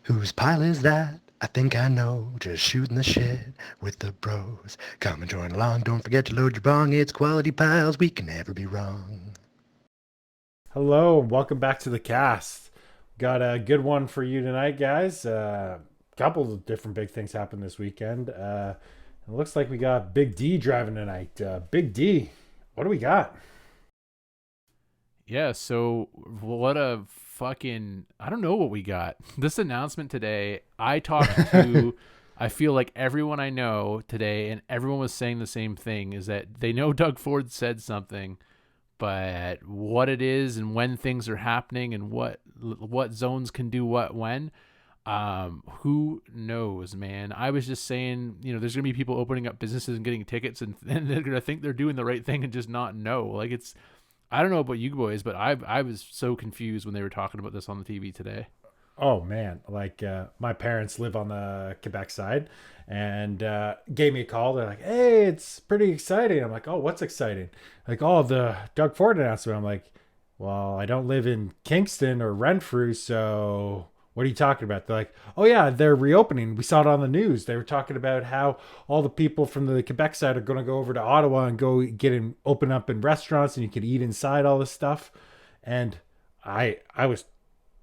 Whose pile is that? I think I know. Just shooting the shit with the bros. Come and join along. Don't forget to load your bong. It's Quality Piles. We can never be wrong. Hello, and welcome back to the cast. Got a good one for you tonight, guys. Couple of different big things happened this weekend. It looks like we got Big D driving tonight. Big D, what do we got? Yeah, so what a fucking I don't know what we got. This announcement today, I talked to I feel like everyone I know today and everyone was saying the same thing is that they know Doug Ford said something, but what it is and when things are happening and what zones can do what when who knows, man. I was just saying, there's gonna be people opening up businesses and getting tickets and they're gonna think they're doing the right thing and just not know. Like it's I don't know about you boys, but I was so confused when they were talking about this on the TV today. Oh man, my parents live on the Quebec side, and gave me a call. They're like, "Hey, it's pretty exciting." I'm like, "Oh, what's exciting?" Like, "Oh, the Doug Ford announcement." I'm like, "Well, I don't live in Kingston or Renfrew, so what are you talking about?" They're like, "Oh yeah, they're reopening. We saw it on the news. They were talking about how all the people from the Quebec side are going to go over to Ottawa and go get in, open up in restaurants, and you can eat inside all this stuff." And I was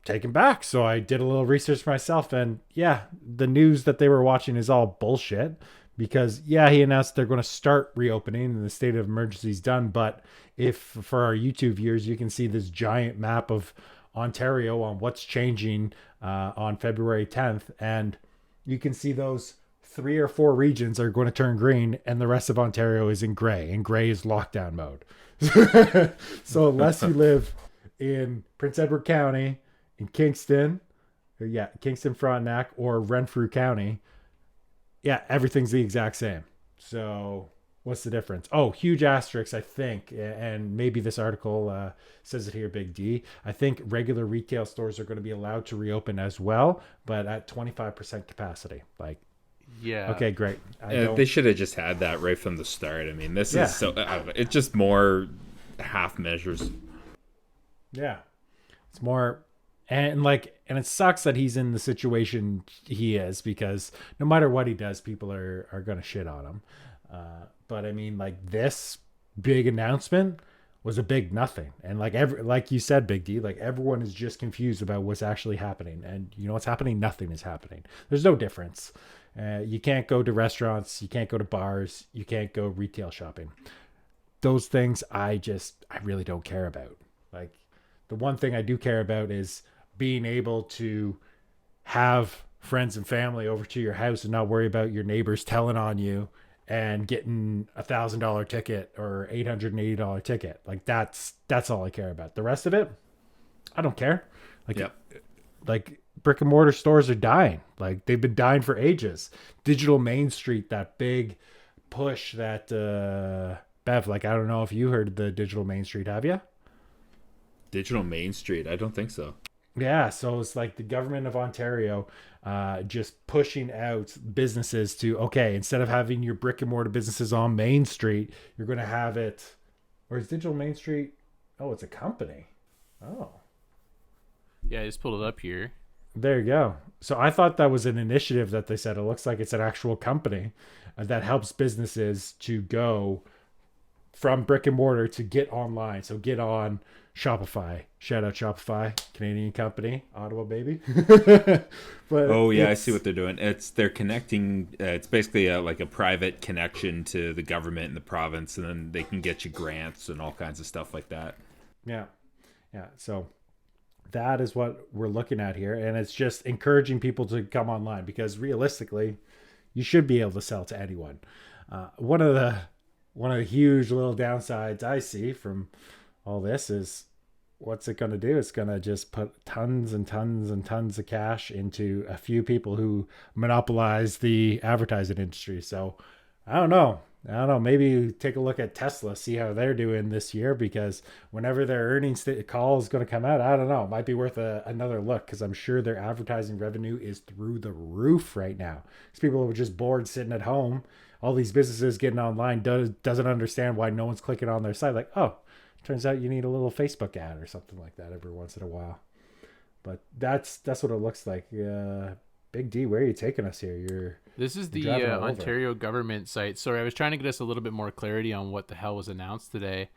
taken back. So I did a little research myself, and yeah, the news that they were watching is all bullshit. Because yeah, he announced they're going to start reopening and the state of emergency is done. But if for our YouTube viewers, you can see this giant map of Ontario on what's changing on February 10th, and you can see those 3 or 4 regions are going to turn green, and the rest of Ontario is in gray, and gray is lockdown mode. So unless you live in Prince Edward County, in Kingston, Kingston, Frontenac, or Renfrew County, yeah, everything's the exact same. So what's the difference? Oh, huge asterisk, I think, and maybe this article says it here, Big D. I think regular retail stores are going to be allowed to reopen as well, but at 25% capacity. Like, Yeah. okay, great. I don't. They should have just had that right from the start. I mean, this Yeah, is so. It's just more half measures. yeah. It's more, and it sucks that he's in the situation he is, because no matter what he does, people are gonna shit on him. But I mean, like, this big announcement was a big nothing, and like you said, Big D, like, everyone is just confused about what's actually happening, and you know what's happening? Nothing is happening. There's no difference. You can't go to restaurants, you can't go to bars, you can't go retail shopping. Those things I really don't care about. Like, the one thing I do care about is being able to have friends and family over to your house and not worry about your neighbors telling on you and getting $1,000 ticket or $880 ticket. Like, that's all I care about. The rest of it, I don't care. Like, Yep. like brick and mortar stores are dying. Like, they've been dying for ages. Digital Main Street, that big push that Bev, like, I don't know if you heard the Digital Main Street, have you? Digital Main Street. I don't think so. Yeah, so it's like the government of Ontario just pushing out businesses to, okay, instead of having your brick and mortar businesses on Main Street, you're going to have it. Or is Digital Main Street? Oh, it's a company. Oh, Yeah, I just pulled it up here. there you go. So I thought that was an initiative that they said. It looks like it's an actual company that helps businesses to go from brick and mortar to get online. So get on Shopify. Shout out Shopify, Canadian company, Ottawa baby. But Oh yeah, I see what they're doing. They're connecting. It's basically like a private connection to the government and the province, and then they can get you grants and all kinds of stuff like that. yeah, yeah. So that is what we're looking at here, and it's just encouraging people to come online, because realistically, you should be able to sell to anyone. One of the huge little downsides I see from all this is, what's it going to do? It's going to just put tons and tons and tons of cash into a few people who monopolize the advertising industry. So I don't know. I don't know. Maybe take a look at Tesla, see how they're doing this year, because whenever their earnings call is going to come out, I don't know. It might be worth another look, because I'm sure their advertising revenue is through the roof right now. Because people are just bored sitting at home. All these businesses getting online doesn't understand why no one's clicking on their site. Like, oh, turns out you need a little Facebook ad or something like that every once in a while. But that's what it looks like. Big D, where are you taking us here? This is the driving all over. Ontario government site. Sorry, I was trying to get us a little bit more clarity on what the hell was announced today.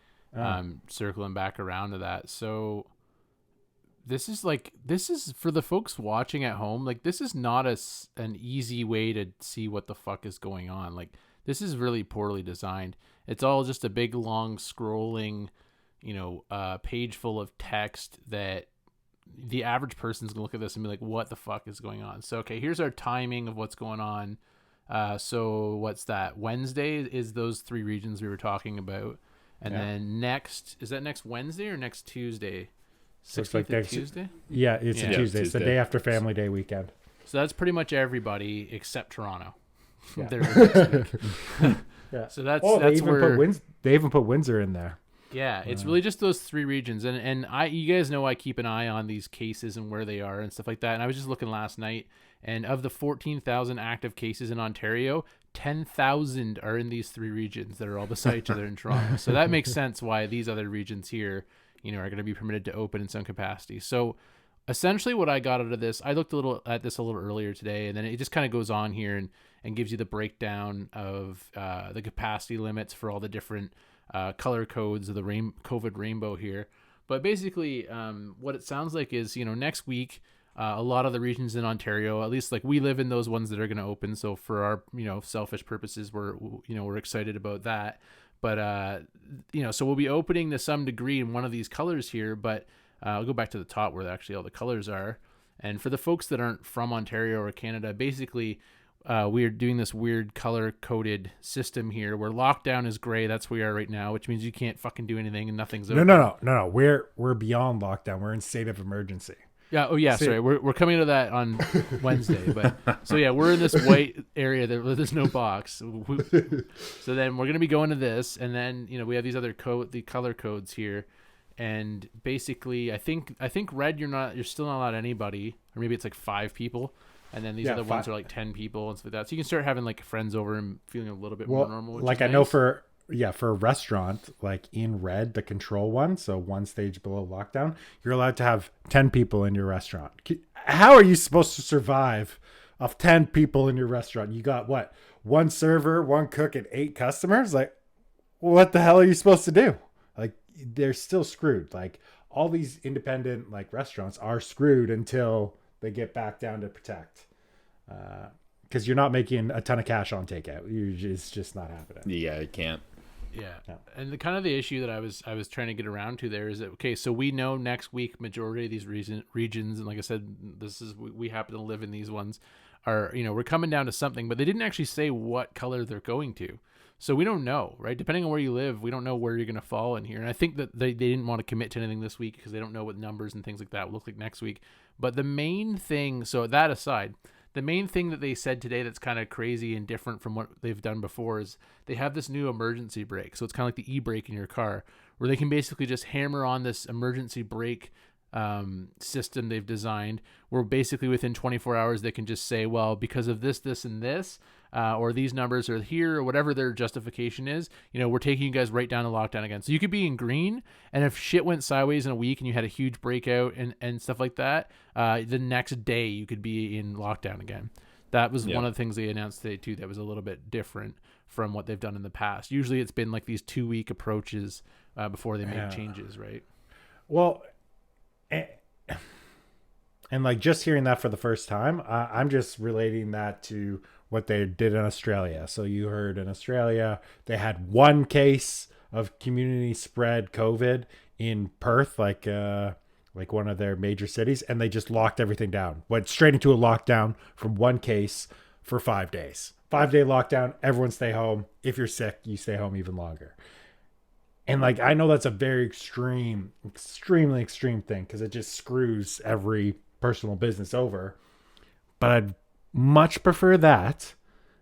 Circling back around to that. So this is for the folks watching at home. Like, this is not an easy way to see what the fuck is going on. Like, this is really poorly designed. It's all just a big, long, scrolling, page full of text that the average person's gonna look at this and be like, what the fuck is going on? So, okay, here's our timing of what's going on. So what's that? Wednesday is those 3 regions we were talking about. And then is that next Wednesday or next Tuesday? 16th like Tuesday? Yeah, it's a Tuesday. It's the day after Family Day weekend. So that's pretty much everybody except Toronto. Yeah. They're next week. Yeah. So that's where they even put Windsor in there. Yeah, it's really just those 3 regions, and you guys know I keep an eye on these cases and where they are and stuff like that. And I was just looking last night, and of the 14,000 active cases in Ontario, 10,000 are in these 3 regions that are all beside each other in Toronto. So that makes sense why these other regions here, are going to be permitted to open in some capacity. So essentially, what I got out of this, I looked at this a little earlier today, and then it just kind of goes on here and gives you the breakdown of the capacity limits for all the different color codes of the COVID rainbow here. But basically, what it sounds like is, next week, a lot of the regions in Ontario, at least like we live in those ones that are going to open. So for our, selfish purposes, we're excited about that. But, so we'll be opening to some degree in one of these colors here, but I'll go back to the top where actually all the colors are. And for the folks that aren't from Ontario or Canada, basically, we are doing this weird color-coded system here where lockdown is gray. That's where we are right now, which means you can't fucking do anything and nothing's open. No. We're beyond lockdown. We're in state of emergency. Yeah. Oh, yeah. Sorry. We're coming to that on Wednesday. But so, yeah, we're in this white area where there's no box. So then we're going to be going to this. And then, we have these other the color codes here. And basically, I think red, you're still not allowed anybody, or maybe it's like 5 people. And then these other ones are like 10 people and stuff like that. So you can start having like friends over and feeling a little bit more normal. Like I know for a restaurant, like in red, the control one, so one stage below lockdown, you're allowed to have 10 people in your restaurant. How are you supposed to survive of 10 people in your restaurant? You got what? 1 server, 1 cook, and 8 customers? Like, what the hell are you supposed to do? Like, they're still screwed. Like, all these independent like restaurants are screwed until they get back down to protect, because you're not making a ton of cash on takeout. It's just not happening. Yeah, it can't. Yeah. And the issue that I was trying to get around to there is that, okay, so we know next week majority of these regions, and like I said, we happen to live in these ones, are, we're coming down to something, but they didn't actually say what color they're going to. So we don't know, right? Depending on where you live, we don't know where you're going to fall in here. And I think that they didn't want to commit to anything this week because they don't know what numbers and things like that will look like next week. But the main thing, so that aside, the main thing that they said today that's kind of crazy and different from what they've done before is they have this new emergency brake. So it's kind of like the e-brake in your car, where they can basically just hammer on this emergency brake system they've designed, where basically within 24 hours they can just say, well, because of this, this, and this, or these numbers are here, or whatever their justification is, we're taking you guys right down to lockdown again. So you could be in green, and if shit went sideways in a week and you had a huge breakout and stuff like that, the next day you could be in lockdown again. That was one of the things they announced today too that was a little bit different from what they've done in the past. Usually it's been like these 2-week approaches before they make changes, right? Well, and like just hearing that for the first time, I'm just relating that to what they did in Australia. So you heard in Australia, they had 1 case of community spread COVID in Perth, like one of their major cities, and they just locked everything down. Went straight into a lockdown from 1 case for 5 days. 5-day lockdown, everyone stay home. If you're sick, you stay home even longer. And like, I know that's a very extremely extreme thing because it just screws every personal business over. But I'd much prefer that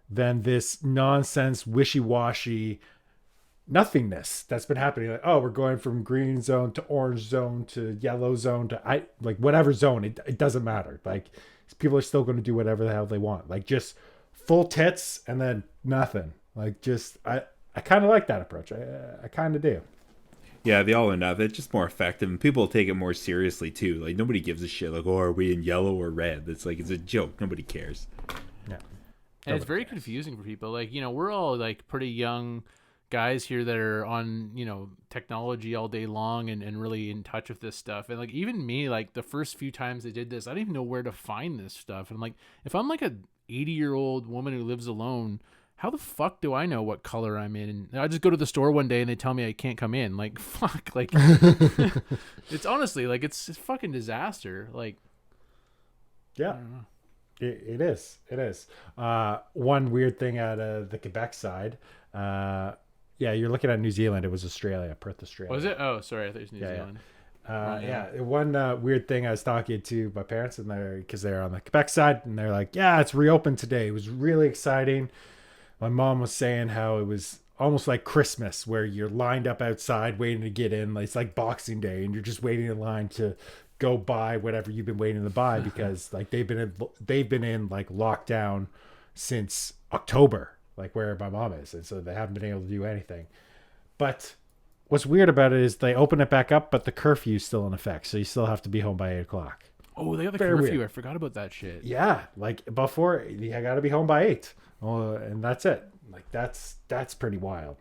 than this nonsense, wishy-washy nothingness that's been happening. Like, oh, we're going from green zone to orange zone to yellow zone to whatever zone. It doesn't matter. Like, people are still going to do whatever the hell they want. Like, just full tits and then nothing. Like, just I kind of like that approach. I kind of do. Yeah, the all or nothing. It's just more effective, and people take it more seriously too. Like nobody gives a shit. Like, oh, are we in yellow or red? It's like it's a joke. Nobody cares. Yeah. And it's very confusing for people. Like, we're all like pretty young guys here that are on, technology all day long and really in touch with this stuff. And like, even me, like the first few times they did this, I didn't even know where to find this stuff. And like, if I'm like a 80-year-old woman who lives alone, how the fuck do I know what color I'm in? And I just go to the store one day and they tell me I can't come in. Like, fuck. Like, it's honestly like, it's a fucking disaster. Like, Yeah. It is. It is. One weird thing out of the Quebec side. You're looking at New Zealand. It was Australia, Perth, Australia. Was it? Oh, sorry. I thought it was New Zealand. One weird thing I was talking to my parents and because they're on the Quebec side, and they're like, yeah, it's reopened today. It was really exciting. My mom was saying how it was almost like Christmas, where you're lined up outside waiting to get in. It's like Boxing Day, and you're just waiting in line to go buy whatever you've been waiting to buy, because like they've been in like lockdown since October, like where my mom is, and so they haven't been able to do anything. But what's weird about it is they open it back up, but the curfew's still in effect, so you still have to be home by 8:00. Oh, they got the Very curfew. weird. I forgot about that shit. Yeah, like before, you got to be home by 8. And that's it. Like that's pretty wild.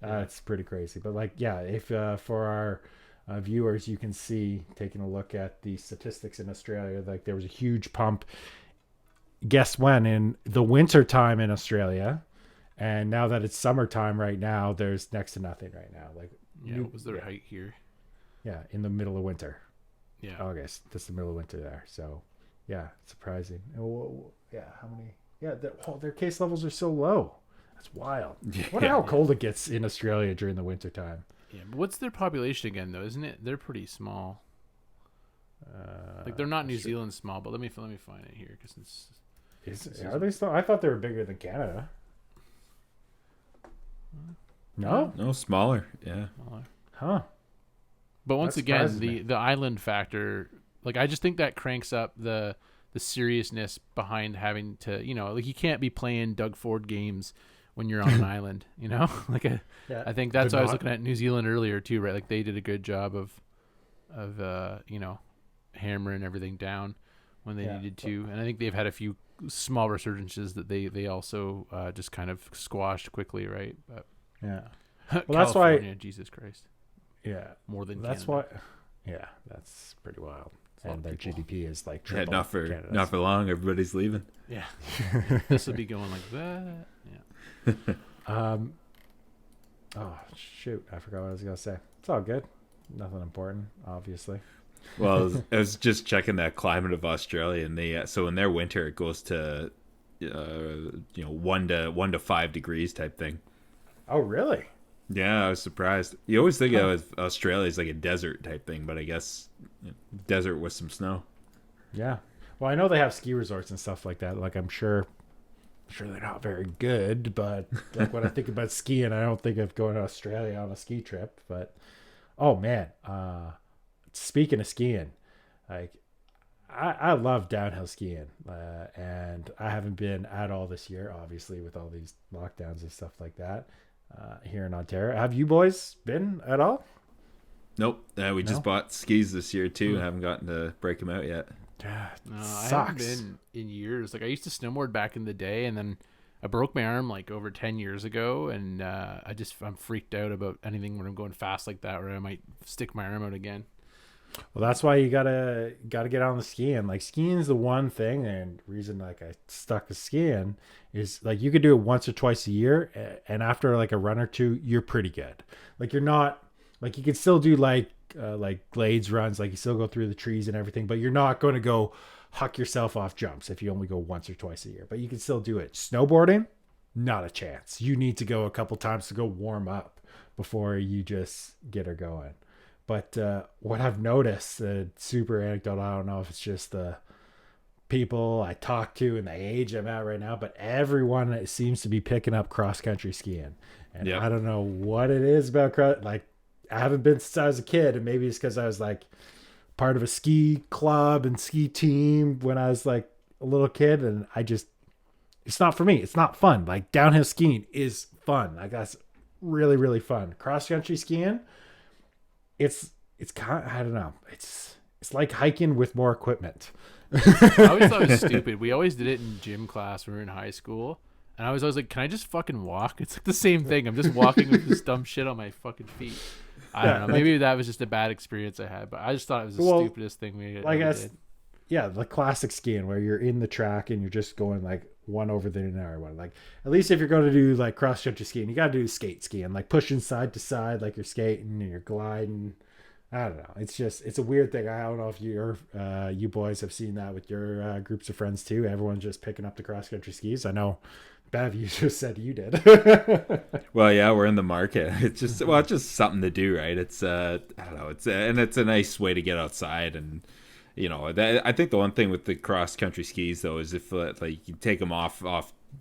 It's pretty crazy. But like, yeah, if for our viewers, you can see, taking a look at the statistics in Australia, like there was a huge pump. Guess when? In the winter time in Australia, and now that it's summertime right now, there's next to nothing right now. Like, what was their height here? Yeah, in the middle of winter. Yeah, August. That's the middle of winter there. So, yeah, surprising. How many? Yeah, their case levels are so low. That's wild. I wonder how cold it gets in Australia during the winter time. Yeah, but what's their population again, though? Isn't it? They're pretty small. Like they're not New Zealand small, but let me find it here because are they still? I thought they were bigger than Canada. No, smaller. Yeah. Smaller. Huh. But once That again, surprises me. the island factor, like I just think that cranks up the seriousness behind having to, like you can't be playing Doug Ford games when you're on an island, like I think that's why I was looking at New Zealand earlier too, right? Like they did a good job of hammering everything down when they needed to. And I think they've had a few small resurgences that they also just kind of squashed quickly, right? But yeah. Well, that's why. Jesus Christ. Yeah. More than that's Canada. why. Yeah, that's pretty wild. lot And of their people. GDP is like Yeah, triple Canada's. not for long. Everybody's leaving. Yeah. This would be going like that. Yeah. Oh shoot! I forgot what I was gonna say. It's all good. Nothing important, obviously. Well, I was just checking that climate of Australia, and they so in their winter it goes to 1 to 5 degrees type thing. Oh really? Yeah, I was surprised. You always think of Australia as like a desert type thing, but I guess desert with some snow. Yeah. Well, I know they have ski resorts and stuff like that. Like I'm sure they're not very good, but like when I think about skiing, I don't think of going to Australia on a ski trip. But oh man, speaking of skiing, like I love downhill skiing, and I haven't been at all this year, obviously with all these lockdowns and stuff like that here in Ontario. Have you boys been at all? Nope. We just bought skis this year too. Haven't gotten to break them out yet. No, I haven't been in years. Like I used to snowboard back in the day, and then I broke my arm like over 10 years ago, and I'm freaked out about anything when I'm going fast like that, where I might stick my arm out again. Well, that's why you gotta get on the skiing. Like skiing is the one thing, and reason like I stuck to skiing is like you could do it once or twice a year, and after like a run or two, you're pretty good. Like you're not like you can still do like glades runs, like you still go through the trees and everything, but you're not going to go huck yourself off jumps if you only go once or twice a year. But you can still do it. Snowboarding, not a chance. You need to go a couple times to go warm up before you just get her going. But what I've noticed, super anecdotal, I don't know if it's just the people I talk to and the age I'm at right now, but everyone seems to be picking up cross-country skiing. And I don't know what it is about like I haven't been since I was a kid, and maybe it's because I was like part of a ski club and ski team when I was like a little kid, and it's not for me. It's not fun. Like downhill skiing is fun. Like that's really, really fun. Cross country skiing, it's kind of, I don't know. It's like hiking with more equipment. I always thought it was stupid. We always did it in gym class when we were in high school. And I was always like, can I just fucking walk? It's like the same thing. I'm just walking with this dumb shit on my fucking feet. I don't know. Maybe that was just a bad experience I had, but I just thought it was the stupidest thing we ever did. Yeah, the classic skiing where you're in the track and you're just going like one over the other one. Like, at least if you're going to do like cross country skiing, you got to do skate skiing, like pushing side to side, like you're skating and you're gliding. I don't know. It's a weird thing. I don't know if you boys have seen that with your groups of friends too. Everyone's just picking up the cross country skis. I know, Bev, you just said you did. Well, yeah, we're in the market. It's just something to do, right? It's I don't know. It's a nice way to get outside, and I think the one thing with the cross country skis though is if like you take them off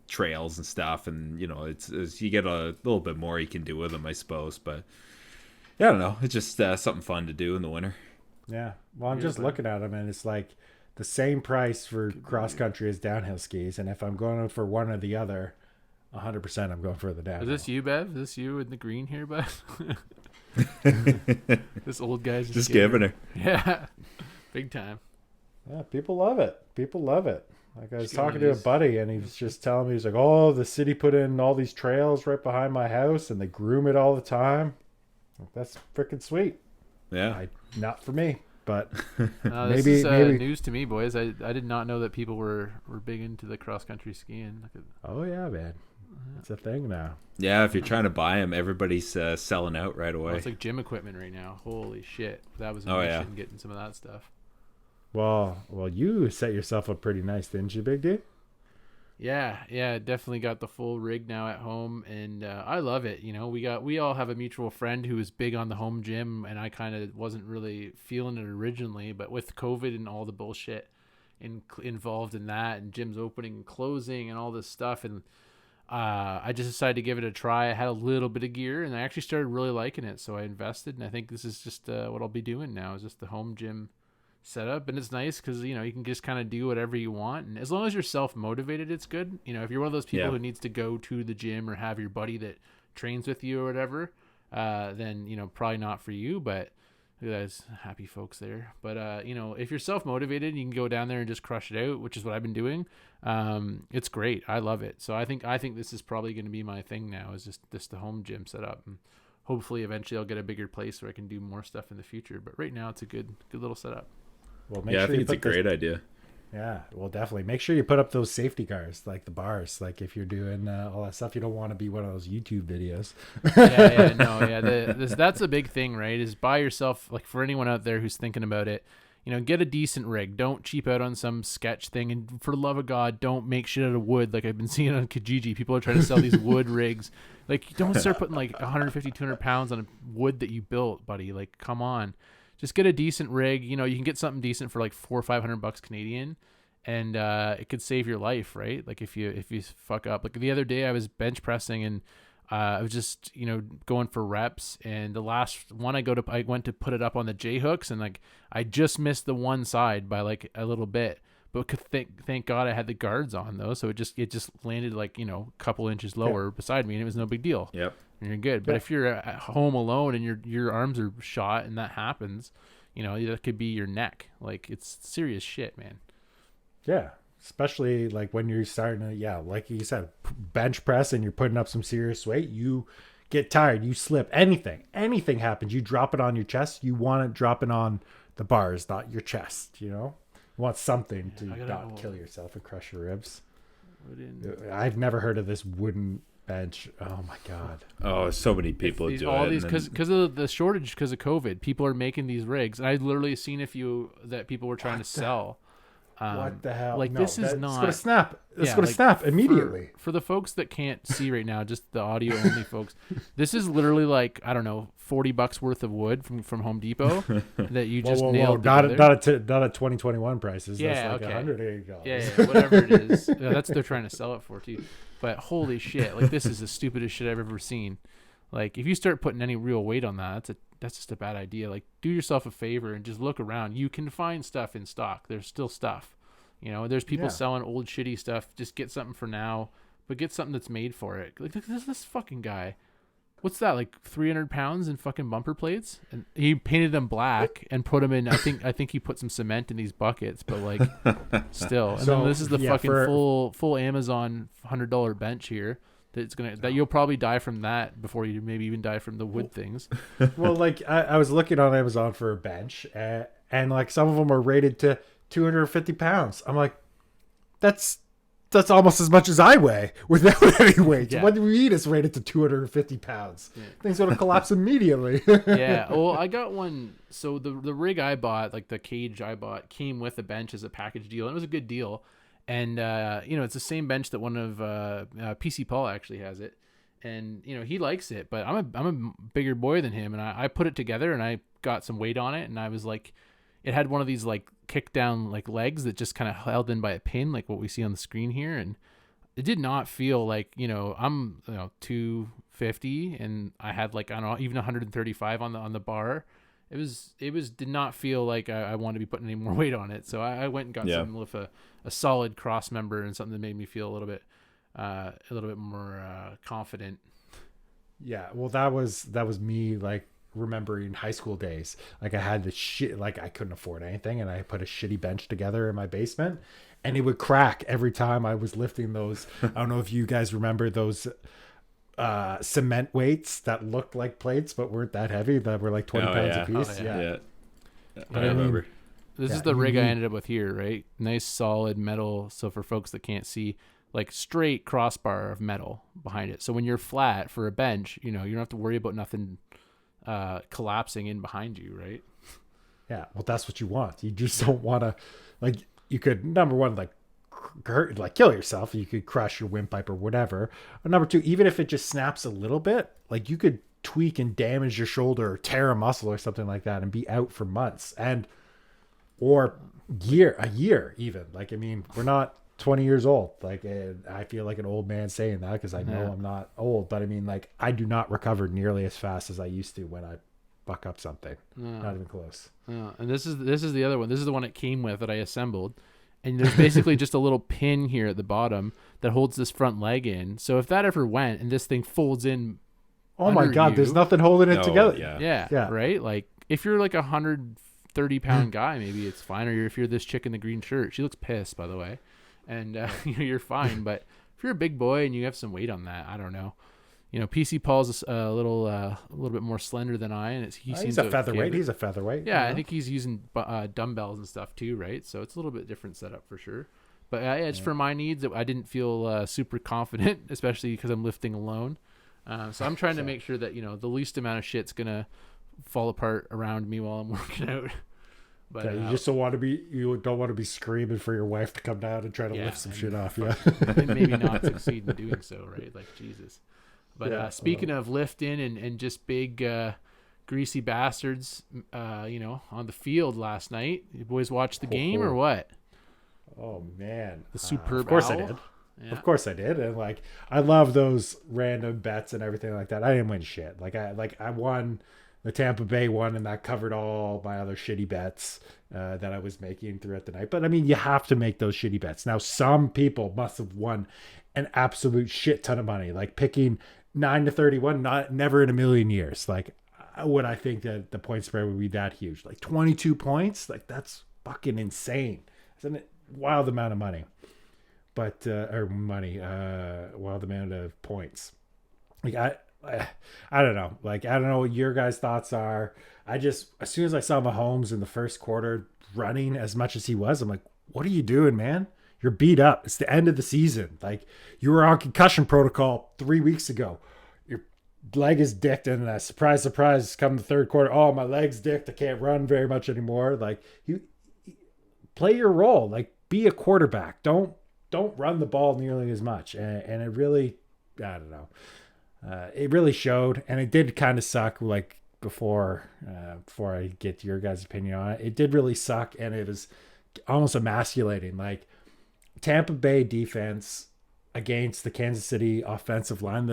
trails and stuff, and it's you get a little bit more you can do with them, I suppose. But yeah, I don't know. It's just something fun to do in the winter. Yeah. Well, I'm just looking at them, and it's like the same price for cross country as downhill skis. And if I'm going for one or the other, 100% I'm going for the downhill. Is this you, Bev? Is this you in the green here, Bev? This old guy's just giving her. Yeah. Big time. Yeah, people love it. People love it. Like I was talking to a buddy, and he was just telling me, he's like, oh, the city put in all these trails right behind my house, and they groom it all the time. Like, that's freaking sweet. Yeah. Not for me, but this is news to me, boys. I did not know that people were big into the cross country skiing. Oh yeah, man. It's a thing now. Yeah, if you're trying to buy them, everybody's selling out right away. It's like gym equipment right now. Holy shit. That was amazing getting some of that stuff. Well, you set yourself up pretty nice, didn't you, Big D? Yeah, definitely got the full rig now at home, and I love it. We all have a mutual friend who is big on the home gym, and I kind of wasn't really feeling it originally, but with COVID and all the bullshit involved in that, and gyms opening and closing and all this stuff, and I just decided to give it a try. I had a little bit of gear, and I actually started really liking it, so I invested, and I think this is just what I'll be doing now, is just the home gym setup. And it's nice because you can just kind of do whatever you want, and as long as you're self-motivated, it's good. If you're one of those people who needs to go to the gym or have your buddy that trains with you or whatever, then probably not for you. But there's happy folks there. But if you're self-motivated, you can go down there and just crush it out, which is what I've been doing. It's great. I love it. So I think this is probably going to be my thing now, is just the home gym setup, and hopefully eventually I'll get a bigger place where I can do more stuff in the future. But right now it's a good little setup. Well, I think it's a great idea. Yeah, well, definitely. Make sure you put up those safety cars, like the bars. Like if you're doing all that stuff, you don't want to be one of those YouTube videos. That's a big thing, right? Is buy yourself, like for anyone out there who's thinking about it, get a decent rig. Don't cheap out on some sketch thing. And for the love of God, don't make shit out of wood. Like I've been seeing on Kijiji, people are trying to sell these wood rigs. Like don't start putting like 150, 200 pounds on wood that you built, buddy. Like come on. Just get a decent rig. You can get something decent for like $400 or $500 Canadian, and it could save your life, right? Like if you fuck up. Like the other day, I was bench pressing, and I was just going for reps. And the last one I went to put it up on the J hooks, and like I just missed the one side by like a little bit. But thank God I had the guards on though, so it just landed like a couple inches lower beside me, and it was no big deal. Yep. And you're good. But if you're at home alone and your arms are shot and that happens, that could be your neck. Like it's serious shit, man. Yeah. Especially like when you're starting to, like you said, bench press and you're putting up some serious weight, you get tired, you slip, anything happens, you drop it on your chest, you want to drop it on the bars, not your chest, You want something to not kill yourself and crush your ribs. I've never heard of this wooden bench. Oh my God. Oh, so many people do all it. Because of the shortage, because of COVID, people are making these rigs. And I've literally seen a few that people were trying to sell. What the hell? Like this is not. It's going to snap. It's going to snap immediately. For the folks that can't see right now, just the audio only folks, this is literally like, I don't know, $40 worth of wood from Home Depot that you just nailed together. Not at 2021 prices. Yeah, that's like $180. Yeah, whatever it is. That's what they're trying to sell it for too. But holy shit, like this is the stupidest shit I've ever seen. Like if you start putting any real weight on that, that's just a bad idea. Like do yourself a favor and just look around. You can find stuff in stock. There's still stuff. There's people selling old shitty stuff. Just get something for now, but get something that's made for it. Like this fucking guy. what's that, like 300 pounds in fucking bumper plates, and he painted them black and put them in. I think he put some cement in these buckets, but like still. And then this is the fucking full Amazon $100 bench here. That you'll probably die from that before you maybe even die from the wood things. Well, like I was looking on Amazon for a bench, and like some of them are rated to 250 pounds. I'm like, that's almost as much as I weigh without any weight. Yeah. What do we mean it's rated to 250 pounds? Yeah. Things going to collapse immediately. Yeah. Well, I got one. So the rig I bought, like the cage I bought, came with a bench as a package deal, and it was a good deal. And it's the same bench that one of PC Paul actually has it, and he likes it. But I'm a bigger boy than him, and I put it together and I got some weight on it, and I was like, it had one of these like kick down like legs that just kind of held in by a pin, like what we see on the screen here, and it did not feel like I'm 250 and I had like, I don't know, even 135 on the bar. It did not feel like I wanted to be putting any more weight on it. So I went and got something with a solid cross member and something that made me feel a little bit more confident. Yeah, well, that was me, like, remembering high school days. Like, I had this shit, like, I couldn't afford anything, and I put a shitty bench together in my basement, and it would crack every time I was lifting those. I don't know if you guys remember those cement weights that looked like plates but weren't that heavy, that were like 20 pounds a piece. Yeah. I remember. This is the rig I ended up with here, right? Nice solid metal. So for folks that can't see, like straight crossbar of metal behind it. So when you're flat for a bench, you don't have to worry about nothing collapsing in behind you, right? Yeah, well, that's what you want. You just don't want to, like, you could, number one, like kill yourself. You could crush your windpipe or whatever. Or number two, even if it just snaps a little bit, like, you could tweak and damage your shoulder or tear a muscle or something like that and be out for months or a year even. Like, I mean, we're not 20 years old. Like, I feel like an old man saying that because I know I'm not old, but I mean, like, I do not recover nearly as fast as I used to when I buck up something. Not even close. And this is the other one. This is the one it came with that I assembled. And there's basically just a little pin here at the bottom that holds this front leg in. So if that ever went and this thing folds in, oh my God, there's nothing holding it together. Yeah, right? Like, if you're like 130-pound guy, maybe it's fine. Or if you're this chick in the green shirt, she looks pissed, by the way, and you're fine. But if you're a big boy and you have some weight on that, I don't know. PC Paul's a little bit more slender than I, and he's a featherweight. He's a featherweight. Yeah, I think he's using dumbbells and stuff too, right? So it's a little bit different setup for sure. But it's for my needs. I didn't feel super confident, especially because I'm lifting alone. So I'm trying to make sure that the least amount of shit's gonna fall apart around me while I'm working out. But you just don't want to be screaming for your wife to come down and try to lift some shit off. Yeah, and maybe not succeed in doing so, right? Like, Jesus. But speaking of lifting and just big greasy bastards, on the field last night, you boys watched the game or what? Oh man, the superb. Of course owl. I did. Yeah. Of course I did, and like I love those random bets and everything like that. I didn't win shit. I won the Tampa Bay one, and that covered all my other shitty bets that I was making throughout the night. But I mean, you have to make those shitty bets. Now, some people must have won an absolute shit ton of money, like picking 9-31. Never in a million years. Like, would I think that the point spread would be that huge? Like 22 points? Like, that's fucking insane. It's a wild amount of money. But wild amount of points. Like, I don't know. Like, I don't know what your guys' thoughts are. As soon as I saw Mahomes in the first quarter running as much as he was, I'm like, what are you doing, man? You're beat up. It's the end of the season. Like, you were on concussion protocol 3 weeks ago. Your leg is dicked, and surprise, surprise, come the third quarter. Oh, my leg's dicked. I can't run very much anymore. Like, you play your role. Like, be a quarterback. Don't run the ball nearly as much. And it really, I don't know. It really showed, and it did kind of suck. Like, before I get your guys' opinion on it, it did really suck, and it was almost emasculating. Like, Tampa Bay defense against the Kansas City offensive line,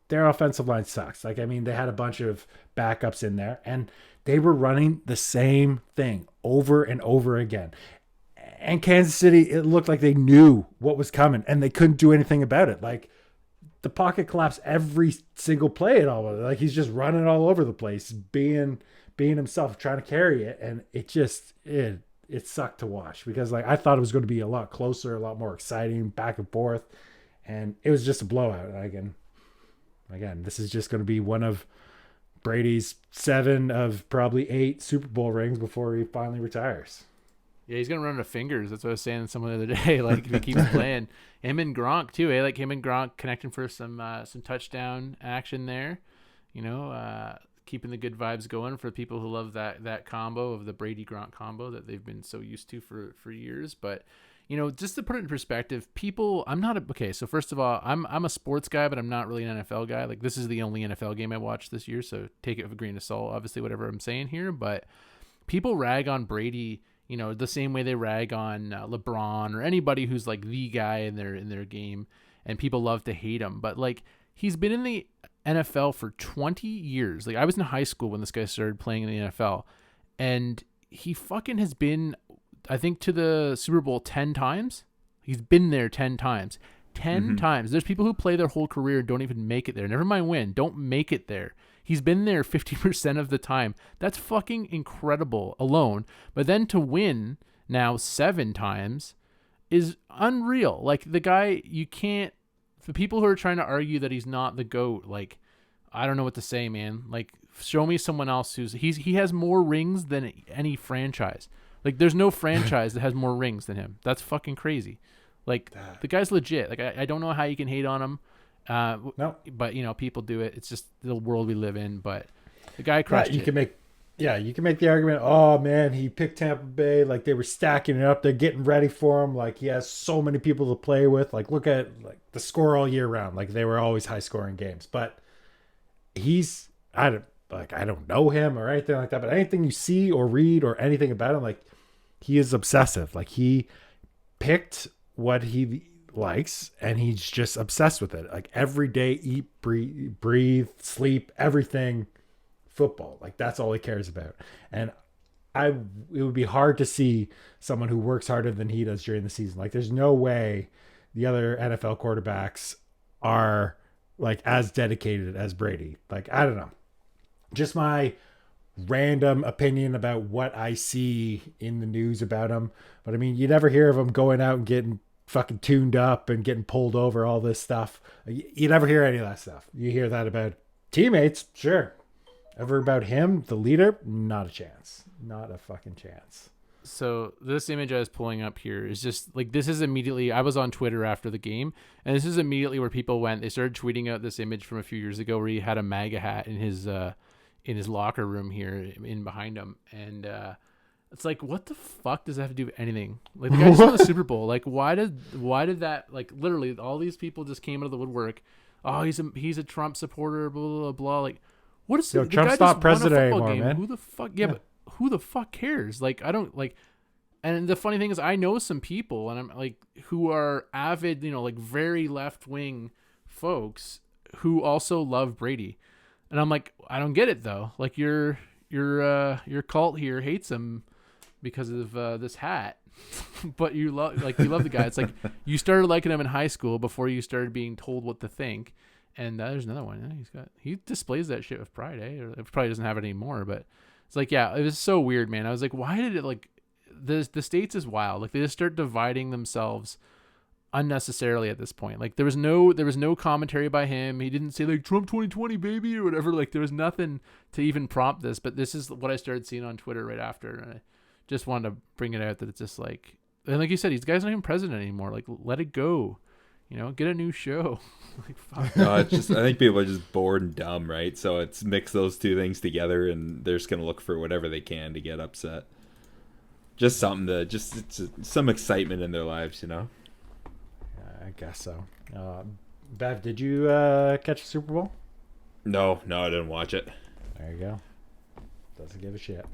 their offensive line sucks. Like, I mean, they had a bunch of backups in there, and they were running the same thing over and over again. And Kansas City, it looked like they knew what was coming, and they couldn't do anything about it. Like, the pocket collapse every single play at all. Like he's just running all over the place, being himself, trying to carry it, and it sucked to watch because like I thought it was going to be a lot closer, a lot more exciting, back and forth, and it was just a blowout. Again, this is just going to be one of Brady's 7 of probably 8 Super Bowl rings before he finally retires. Yeah, he's gonna run out of fingers. That's what I was saying to someone the other day. Like if he keeps playing, him and Gronk too. Like him and Gronk connecting for some touchdown action there. Keeping the good vibes going for people who love that combo of the Brady Gronk combo that they've been so used to for years. But just to put it in perspective, so first of all, I'm a sports guy, but I'm not really an NFL guy. Like this is the only NFL game I watched this year, so take it with a grain of salt. Obviously, whatever I'm saying here, but people rag on Brady. The same way they rag on LeBron or anybody who's like the guy in their game, and people love to hate him. But like he's been in the NFL for 20 years. Like I was in high school when this guy started playing in the NFL, and he fucking has been, I think, to the Super Bowl 10 times. He's been there 10 times. 10 times. There's people who play their whole career and don't even make it there. Never mind win. Don't make it there. He's been there 50% of the time. That's fucking incredible alone. But then to win now 7 times is unreal. Like the guy, you can't, the people who are trying to argue that he's not the GOAT, like, I don't know what to say, man. Like, show me someone else he has more rings than any franchise. Like, there's no franchise that has more rings than him. That's fucking crazy. Like, the guy's legit. Like, I don't know how you can hate on him. No, but people do it. It's just the world we live in. But the guy crushed it. You can make the argument. Oh man, he picked Tampa Bay. Like they were stacking it up. They're getting ready for him. Like he has so many people to play with. Like look at like the score all year round. Like they were always high scoring games. But I don't know him or anything like that. But anything you see or read or anything about him, like he is obsessive. Like he picked what he likes and he's just obsessed with it. Like every day, eat, breathe, sleep, everything football. Like that's all he cares about. And it would be hard to see someone who works harder than he does during the season. Like there's no way the other NFL quarterbacks are like as dedicated as Brady. Like I don't know, just my random opinion about what I see in the news about him. But I mean, you never hear of him going out and getting fucking tuned up and getting pulled over, all this stuff. You never hear any of that stuff. You hear that about teammates, sure. Ever about him, the leader, not a chance. Not a fucking chance. So this image I was pulling up here is just like, this is immediately, I was on Twitter after the game, and this is immediately where people went. They started tweeting out this image from a few years ago where he had a MAGA hat in his locker room here in behind him. And it's like, what the fuck does that have to do with anything? Like the guy just won the Super Bowl. Like why did that, like literally all these people just came out of the woodwork. Oh, he's a Trump supporter, blah, blah, blah, blah. Like what is the Trump's guy not president anymore, game. man. Who the fuck? Yeah, but who the fuck cares? Like I don't like. And the funny thing is, I know some people, and I'm like, who are avid, like very left wing folks who also love Brady, and I'm like, I don't get it though. Like your cult here hates him because of this hat, but you love the guy. It's like you started liking him in high school before you started being told what to think. And there's another one. He displays that shit with pride, Or it probably doesn't have it anymore, but it's like, yeah, it was so weird, man. I was like, why did it like the States is wild. Like they just start dividing themselves unnecessarily at this point. Like there was no commentary by him. He didn't say like Trump 2020 baby or whatever. Like there was nothing to even prompt this, but this is what I started seeing on Twitter right after. And I just wanted to bring it out that it's just like, and like you said, these guys not even president anymore. Like let it go. Get a new show. Like, fuck. No, it's just I think people are just bored and dumb, right? So it's mix those two things together, and they're just gonna look for whatever they can to get upset. Just something to it's some excitement in their lives, I guess so. Bev, did you catch the Super Bowl? No, I didn't watch it. There you go. Doesn't give a shit.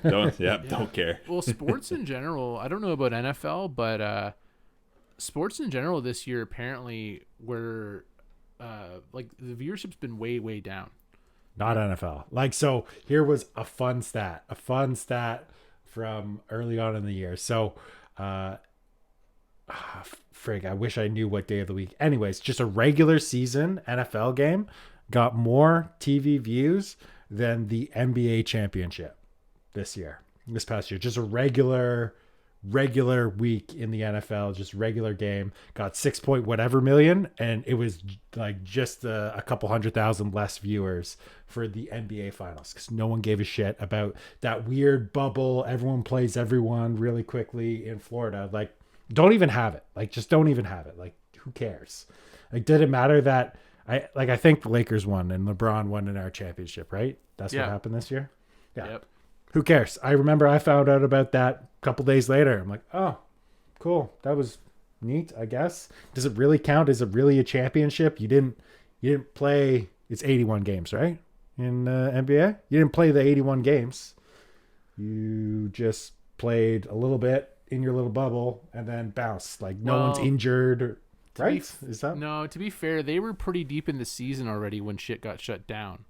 Don't care. Well, sports in general, I don't know about NFL, but sports in general this year apparently were like the viewership's been way down. Not NFL. Like, so here was a fun stat from early on in the year. So frig, I wish I knew what day of the week. Anyways, just a regular season NFL game got more TV views than the NBA championship this past year. Just a regular week in the NFL, just regular game, got 6 point whatever million, and it was like just a couple 100,000 less viewers for the NBA finals because no one gave a shit about that weird bubble. Everyone plays everyone really quickly in Florida. Like, don't even have it. Like, just don't even have it. Like, who cares? Like, did it matter that I think the Lakers won and LeBron won in our championship, right? That's what happened this year. Yeah. Yep. Who cares? I remember I found out about that a couple days later. I'm like, oh, cool. That was neat, I guess. Does it really count? Is it really a championship? You didn't play. It's 81 games, right? In NBA, you didn't play the 81 games. You just played a little bit in your little bubble and then bounced. Like no one's injured, right? Is that no? To be fair, they were pretty deep in the season already when shit got shut down,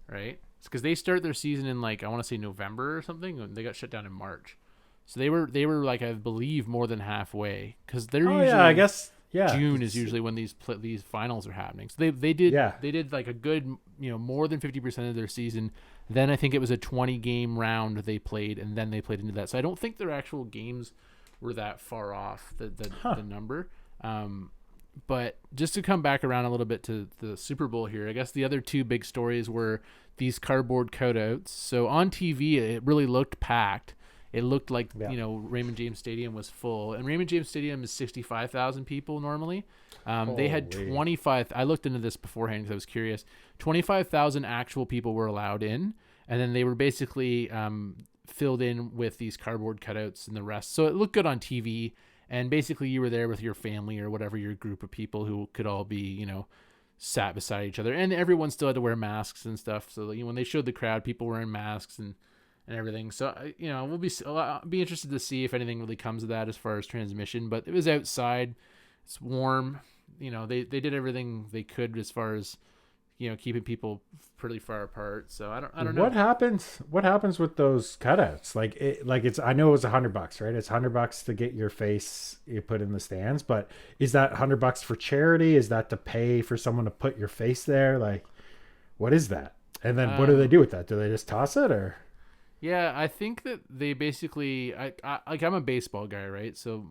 right? It's because they start their season in like I want to say November or something. And they got shut down in March, so they were like I believe more than halfway because they're usually I guess June is usually when these finals are happening. So they did like a good more than 50% of their season. Then I think it was a 20 game round they played, and then they played into that. So I don't think their actual games were that far off the number. But just to come back around a little bit to the Super Bowl here, I guess the other two big stories were these cardboard cutouts. So on TV, it really looked packed. It looked like, Raymond James Stadium was full. And Raymond James Stadium is 65,000 people normally. They had 25. I looked into this beforehand because I was curious. 25,000 actual people were allowed in. And then they were basically filled in with these cardboard cutouts and the rest. So it looked good on TV. And basically you were there with your family or whatever, your group of people who could all be, sat beside each other. And everyone still had to wear masks and stuff. So when they showed the crowd, people were in masks and everything. So, I'll be interested to see if anything really comes of that as far as transmission. But it was outside. It's warm. They did everything they could as far as, keeping people pretty far apart. So I don't know. What happens with those cutouts? I know it was $100, right? It's $100 to get your face put in the stands, but is that $100 for charity? Is that to pay for someone to put your face there? Like, what is that? And then what do they do with that? Do they just toss it or? Yeah, I think that they basically, I'm a baseball guy, right? So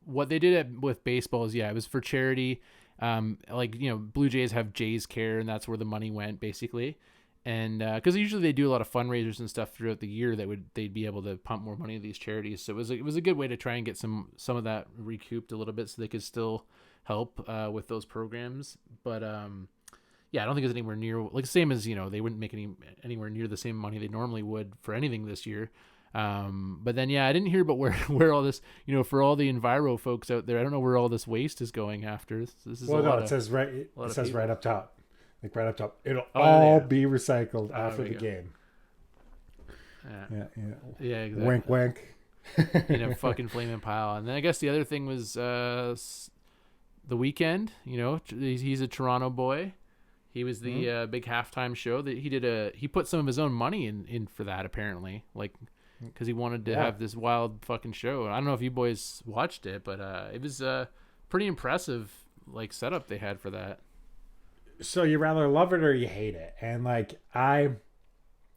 what they did with baseball is, it was for charity. Blue Jays have Jays Care, and that's where the money went basically. And because usually they do a lot of fundraisers and stuff throughout the year they'd be able to pump more money to these charities. So it was a good way to try and get some of that recouped a little bit, so they could still help with those programs. But I don't think it's anywhere near like same as they wouldn't make anywhere near the same money they normally would for anything this year. But then I didn't hear about where all this for all the Enviro folks out there. I don't know where all this waste is going after. This is it says right up top. Like right up top, it'll all be recycled after the game. Yeah, exactly. Wink, wink. In a fucking flaming pile. And then I guess the other thing was the weekend. He's a Toronto boy. He was the big halftime show that he put some of his own money in for that apparently, like because he wanted to have this wild fucking show. I don't know if you boys watched it, but it was pretty impressive like setup they had for that. So you rather love it or you hate it, and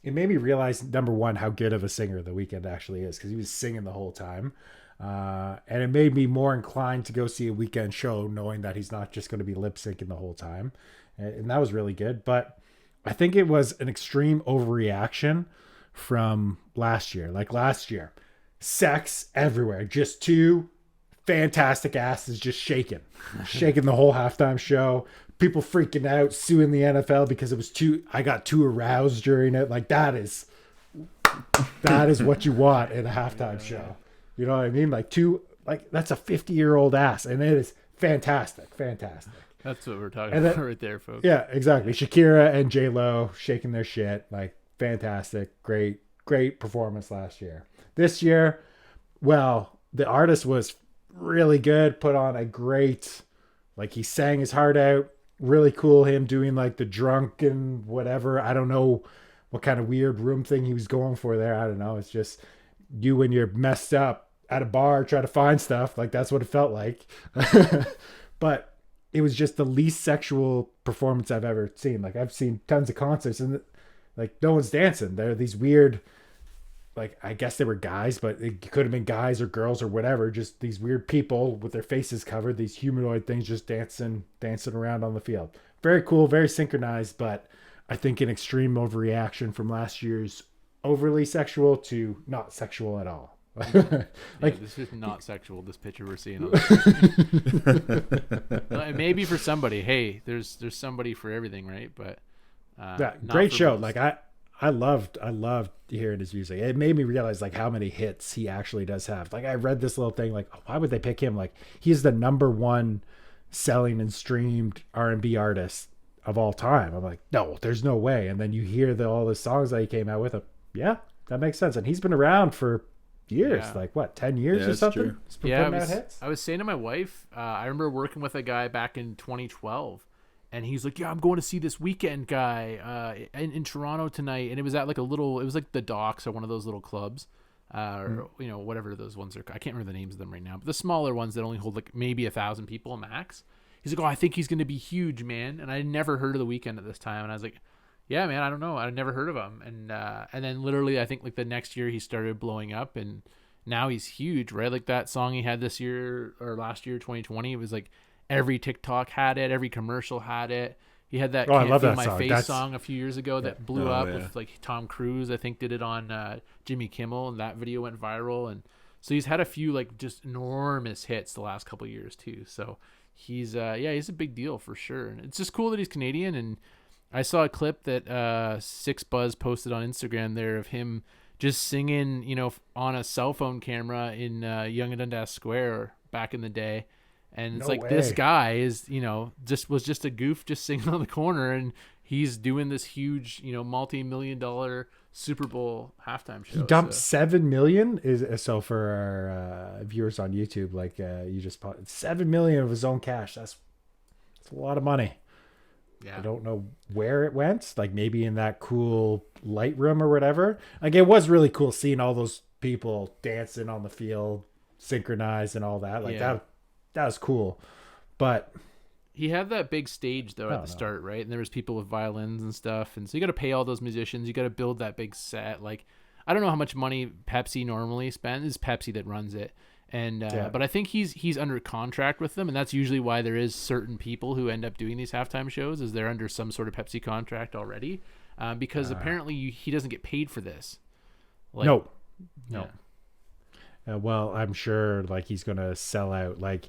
it made me realize, number one, how good of a singer The Weeknd actually is, because he was singing the whole time. And it made me more inclined to go see a Weeknd show, knowing that he's not just going to be lip syncing the whole time. And that was really good. But I think it was an extreme overreaction from last year. Like last year, sex everywhere, just two fantastic asses just shaking the whole halftime show. People freaking out, suing the NFL because it was I got too aroused during it. Like that is what you want in a halftime show. You know what I mean? That's a 50-year-old ass, and it is fantastic. That's what we're talking about right there, folks. Yeah, exactly. Shakira and J-Lo shaking their shit. Like, fantastic. Great performance last year. This year, well, the artist was really good. Put on a great, he sang his heart out. Really cool, him doing the drunken whatever. I don't know what kind of weird room thing he was going for there. I don't know. It's just you when you're messed up at a bar, try to find stuff. Like that's what it felt like. But it was just the least sexual performance I've ever seen. Like I've seen tons of concerts and like no one's dancing. They're these weird, like I guess they were guys, but it could have been guys or girls or whatever. Just these weird people with their faces covered, these humanoid things just dancing around on the field. Very cool, very synchronized, but I think an extreme overreaction from last year's overly sexual to not sexual at all. Like this is not sexual. This picture we're seeing on the maybe for somebody. Hey, there's somebody for everything, right? But yeah, great show. Most. Like I loved hearing his music. It made me realize like how many hits he actually does have. Like I read this little thing like, oh, why would they pick him? Like he's the #1 selling and streamed R&B artist of all time. I'm like, no, there's no way. And then you hear all the songs that he came out with. Yeah, that makes sense. And he's been around for years, like what, 10 years or something? I was saying to my wife, I remember working with a guy back in 2012, and he's like, yeah, I'm going to see this Weekend guy in Toronto tonight, and it was at like it was like the Docks or one of those little clubs, or you know, whatever those ones are. I can't remember the names of them right now, but the smaller ones that only hold like maybe 1,000 people max. He's like, oh, I think he's going to be huge, man. And I never heard of the Weekend at this time, and I was like, yeah, man, I don't know. I'd never heard of him. And then literally, I think like the next year he started blowing up, and now he's huge, right? Like that song he had this year or last year, 2020, it was like every TikTok had it, every commercial had it. He had that "Can't Feel My Face" song a few years ago that blew up with like Tom Cruise. I think did it on Jimmy Kimmel, and that video went viral. And so he's had a few like just enormous hits the last couple of years too. So he's he's a big deal for sure. And it's just cool that he's Canadian. And I saw a clip that Six Buzz posted on Instagram there of him just singing, you know, on a cell phone camera in Yonge and Dundas Square back in the day. And it's this guy is, you know, was just a goof just singing on the corner, and he's doing this huge, you know, multi-million-dollar Super Bowl halftime show. He dumped $7 million so for our viewers on YouTube, like you just $7 million of his own cash. That's a lot of money. Yeah. I don't know where it went, like maybe in that cool light room or whatever. Like it was really cool seeing all those people dancing on the field, synchronized and all that. Like that was cool. But he had that big stage though at the start, right? And there was people with violins and stuff. And so you got to pay all those musicians. You got to build that big set. Like I don't know how much money Pepsi normally spends. It's Pepsi that runs it. And but I think he's under contract with them, and that's usually why there is certain people who end up doing these halftime shows is they're under some sort of Pepsi contract already, because apparently he doesn't get paid for this. Like, no. Well, I'm sure like he's gonna sell out. Like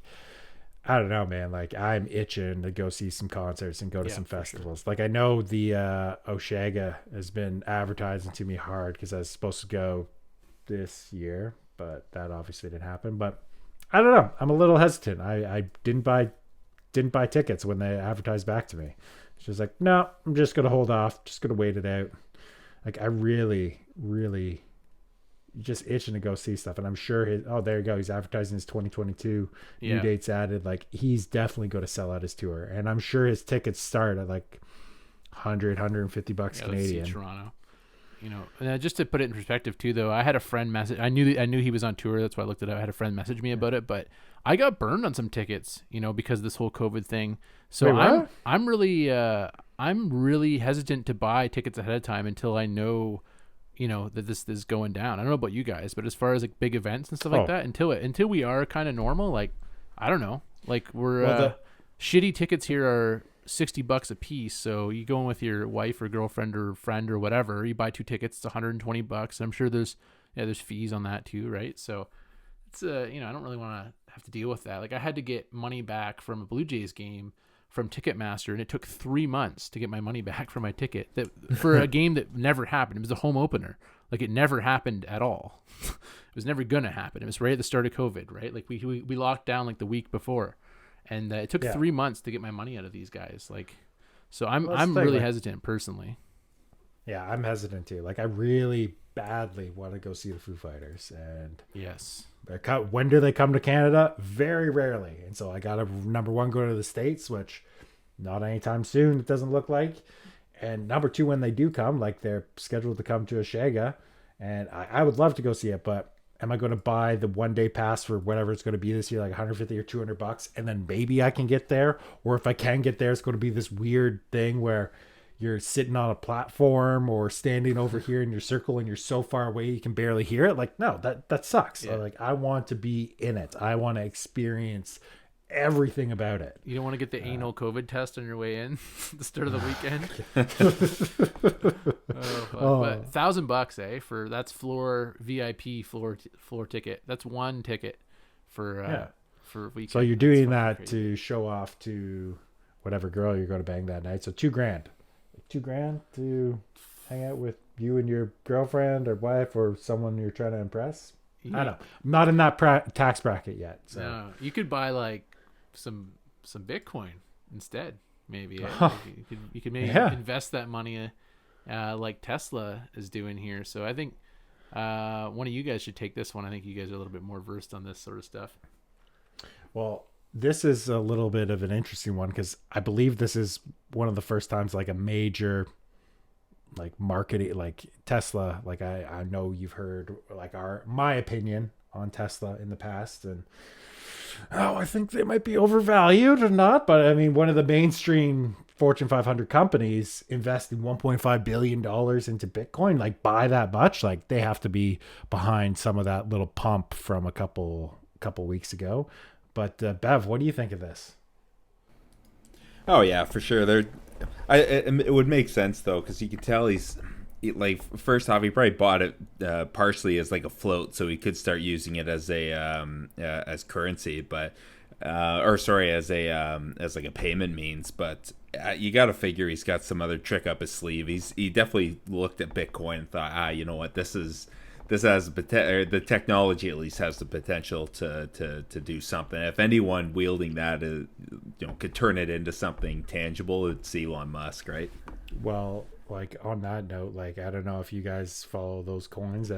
I don't know, man. Like I'm itching to go see some concerts and go to some festivals. Sure. Like I know the Osheaga has been advertising to me hard because I was supposed to go this year, but that obviously didn't happen. But I don't know. I'm a little hesitant. I didn't buy tickets when they advertised back to me. It's just like, no, I'm just gonna hold off. Just gonna wait it out. Like I really, really just itching to go see stuff. And I'm sure there you go. He's advertising his 2022 new dates added. Like he's definitely going to sell out his tour. And I'm sure his tickets start at like $100-$150 Canadian. Let's see Toronto. You know, and just to put it in perspective too, though, I had a friend message. I knew he was on tour. That's why I looked it up. I had a friend message me about it, but I got burned on some tickets, you know, because of this whole COVID thing. So wait, I'm really hesitant to buy tickets ahead of time until I know, you know, that this is going down. I don't know about you guys, but as far as like big events and stuff like that, until we are kind of normal, like I don't know, like we're shitty tickets here are $60 a piece. So you go in with your wife or girlfriend or friend or whatever, you buy 2 tickets, it's $120. I'm sure there's fees on that too, right? So it's you know, I don't really want to have to deal with that. Like I had to get money back from a Blue Jays game from Ticketmaster, and it took 3 months to get my money back for my ticket for a game that never happened. It was a home opener. Like it never happened at all. It was never going to happen. It was right at the start of COVID, right? Like we locked down like the week before, and it took 3 months to get my money out of these guys. Like, so I'm really hesitant personally. Yeah, I'm hesitant too. Like I really badly want to go see the Foo Fighters, and yes, when do they come to Canada? Very rarely. And so I got to number 1 go to the States, which not anytime soon. It doesn't look like. And number 2, when they do come, like they're scheduled to come to Osheaga, and I would love to go see it, but am I going to buy the 1-day pass for whatever it's going to be this year, like 150 or $200, and then maybe I can get there? Or if I can get there, it's going to be this weird thing where you're sitting on a platform or standing over here in your circle and you're so far away you can barely hear it. Like, no, that sucks. Yeah. Like, I want to be in it. I want to experience everything about it. You don't want to get the anal COVID test on your way in at the start of the weekend. But $1,000, for that's floor VIP floor ticket. That's one ticket for weekend. So you're doing that to show off to whatever girl you're going to bang that night. So $2,000. $2,000 to hang out with you and your girlfriend or wife or someone you're trying to impress. I don't know. I'm not in that tax bracket yet. So. No, you could buy like some Bitcoin instead. Maybe you could maybe invest that money, like Tesla is doing here. So I think one of you guys should take this one. I think you guys are a little bit more versed on this sort of stuff. Well, this is a little bit of an interesting one because I believe this is one of the first times like a major like marketing, like Tesla. Like I know you've heard like my opinion on Tesla in the past, and I think they might be overvalued or not. But I mean, one of the mainstream Fortune 500 companies investing $1.5 billion into Bitcoin, like by that much, like they have to be behind some of that little pump from a couple weeks ago. But Bev, what do you think of this? Oh yeah, for sure. It would make sense though, because you could tell like first off, he probably bought it partially as like a float, so he could start using it as a as currency, but as like a payment means. But you got to figure he's got some other trick up his sleeve. He definitely looked at Bitcoin and thought, you know what, this has the technology at least has the potential to do something. If anyone wielding that could turn it into something tangible, it's Elon Musk, right? Well, like on that note, like I don't know if you guys follow those coins.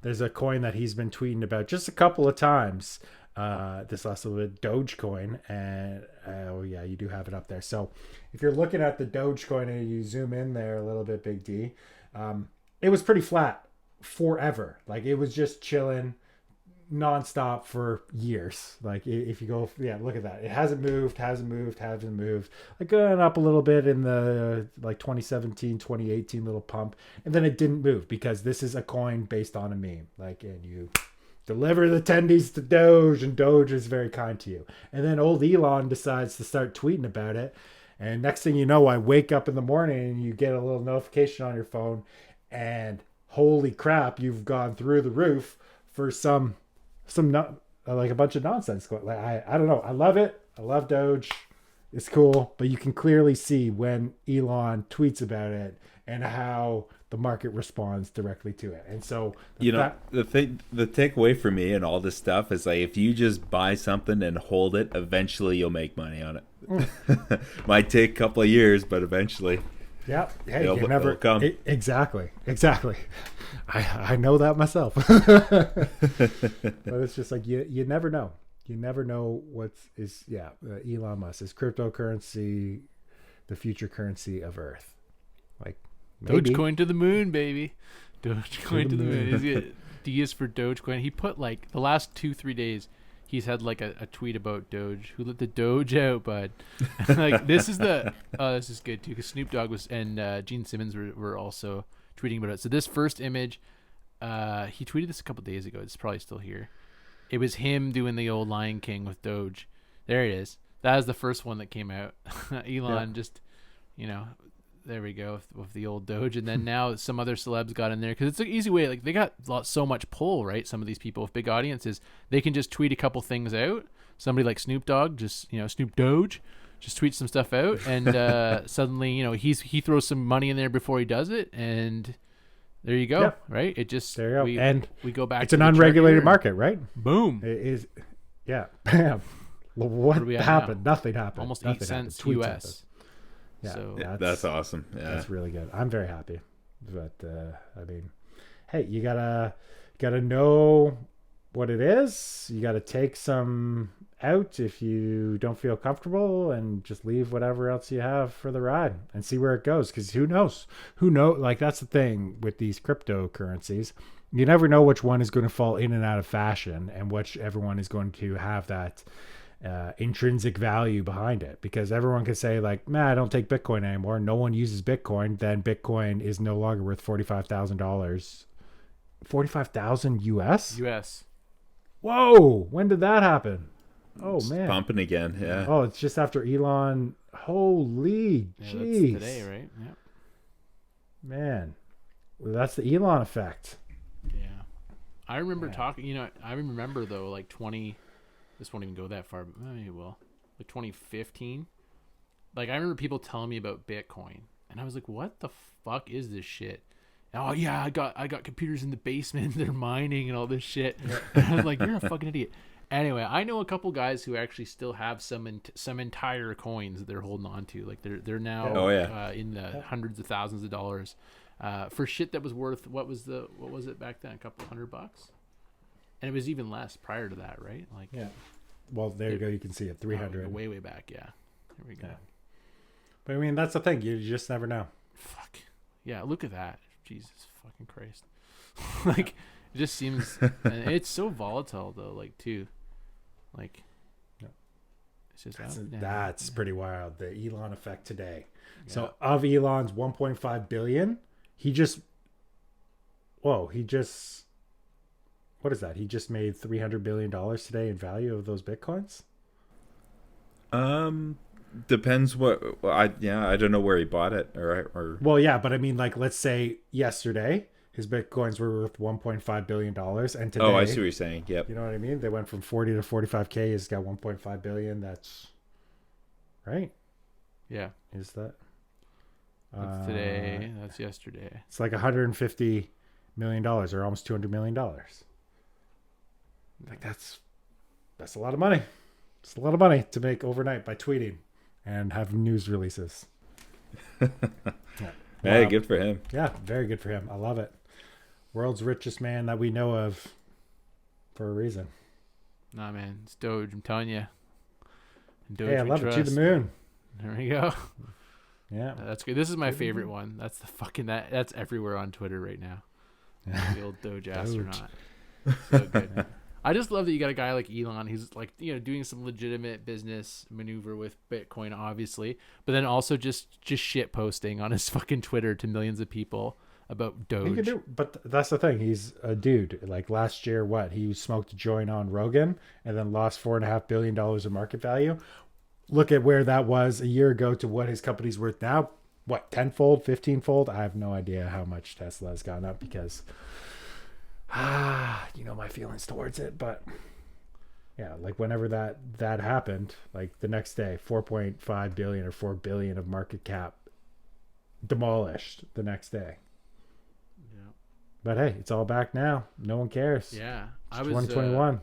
There's a coin that he's been tweeting about just a couple of times this last little bit, Dogecoin, and you do have it up there. So if you're looking at the Dogecoin and you zoom in there a little bit, Big D, it was pretty flat forever. Like it was just chilling nonstop for years. Like if you go, look at that. It hasn't moved, like going up a little bit in the like 2017, 2018 little pump. And then it didn't move because this is a coin based on a meme. Like, and you deliver the tendies to Doge and Doge is very kind to you. And then old Elon decides to start tweeting about it. And next thing you know, I wake up in the morning and you get a little notification on your phone and holy crap, you've gone through the roof for some like a bunch of nonsense. Like I don't know. I love it. I love Doge. It's cool, but you can clearly see when Elon tweets about it and how the market responds directly to it. And so the takeaway for me and all this stuff is like if you just buy something and hold it, eventually you'll make money on it. Might take a couple of years, but eventually. Yeah. Hey, it'll never come. Exactly. I know that myself. But it's just like you never know. You never know Elon Musk is cryptocurrency, the future currency of Earth. Like maybe. Dogecoin to the moon, baby. Dogecoin to the moon. D is for Dogecoin. He put like the last 2-3 days. He's had like a tweet about Doge. Who let the Doge out, bud? Like this is this is good too because Snoop Dogg and Gene Simmons were also tweeting about it. So this first image, he tweeted this a couple days ago. It's probably still here. It was him doing the old Lion King with Doge. There it is. That was the first one that came out. Elon just, there we go with the old Doge, and then now some other celebs got in there because it's an easy way. Like they got so much pull, right? Some of these people with big audiences, they can just tweet a couple things out. Somebody like Snoop Dogg, just Snoop Doge, just tweets some stuff out, and suddenly he throws some money in there before he does it, and there you go, right? It just there you go. We go back. It's an unregulated market, right? Boom. It is, bam. What happened? Now? Nothing happened. Almost Nothing 8 cents happened. US. Yeah, so that's awesome. Yeah, that's really good. I'm very happy, but I mean, hey, you gotta know what it is. You gotta take some out if you don't feel comfortable, and just leave whatever else you have for the ride and see where it goes. Because who knows? Like, that's the thing with these cryptocurrencies. You never know which one is going to fall in and out of fashion, and which everyone is going to have that intrinsic value behind it. Because everyone can say like, man, I don't take Bitcoin anymore. No one uses Bitcoin. Then Bitcoin is no longer worth $45,000. 45,000 US? US. Whoa! When did that happen? Oh It's man! pumping again. Yeah. Oh, it's just after Elon. Holy Yeah, jeez! that's today, right? Yeah. Man, well, that's the Elon effect. Yeah. I remember talking, I remember though, like this won't even go that far, but maybe it will. Like 2015. Like, I remember people telling me about Bitcoin, and I was like, what the fuck is this shit? Oh yeah, I got computers in the basement, they're mining and all this shit. And I was like, you're a fucking idiot. Anyway, I know a couple guys who actually still have some entire coins that they're holding on to. Like, they're now in the hundreds of thousands of dollars for shit that was worth, what was it back then? A couple $100, and it was even less prior to that, right? Like, Yeah. Well, there you go. You can see it. 300. way back. Yeah. There we go. Yeah. But I mean, that's the thing. You just never know. Fuck. Yeah. Look at that. Jesus fucking Christ. Like, it just seems, and it's so volatile though. Like, too. Like, it's just That's pretty wild. The Elon effect today. Yeah. So of Elon's 1.5 billion, what is that? He just made $300 billion today in value of those Bitcoins. Depends what. Well, I don't know where he bought it or. Well, yeah, but I mean, like, let's say yesterday his Bitcoins were worth $1.5 billion, and today. Oh, I see what you're saying. Yep. You know what I mean? They went from 40 to 45K. He's got 1.5 billion. That's right. Yeah. Is that? That's today. That's yesterday. It's like $150 million or almost $200 million. Like, that's a lot of money. It's a lot of money to make overnight by tweeting and have news releases. Yeah. Hey, Wow. good for him. Yeah, very good for him. I love it. World's richest man that we know of for a reason. Nah, man, it's Doge. I'm telling you. Doge, Hey, I we love it. To trust. the moon. There we go. Yeah. That's good. This is my favorite one. That's the fucking that's everywhere on Twitter right now. The old Doge astronaut. So good. I just love that you got a guy like Elon. He's like, doing some legitimate business maneuver with Bitcoin, obviously, but then also just shit posting on his fucking Twitter to millions of people about Doge. He could do, but that's the thing. He's a dude. Like, last year, he smoked a joint on Rogan and then lost $4.5 billion of market value. Look at where that was a year ago to what his company's worth now. What, 10-fold, 15-fold? I have no idea how much Tesla has gone up because, my feelings towards it. But yeah, like, whenever that happened, like the next day, 4.5 billion or 4 billion of market cap demolished the next day. Yeah. But hey, it's all back now. No one cares. Yeah. It's 2021.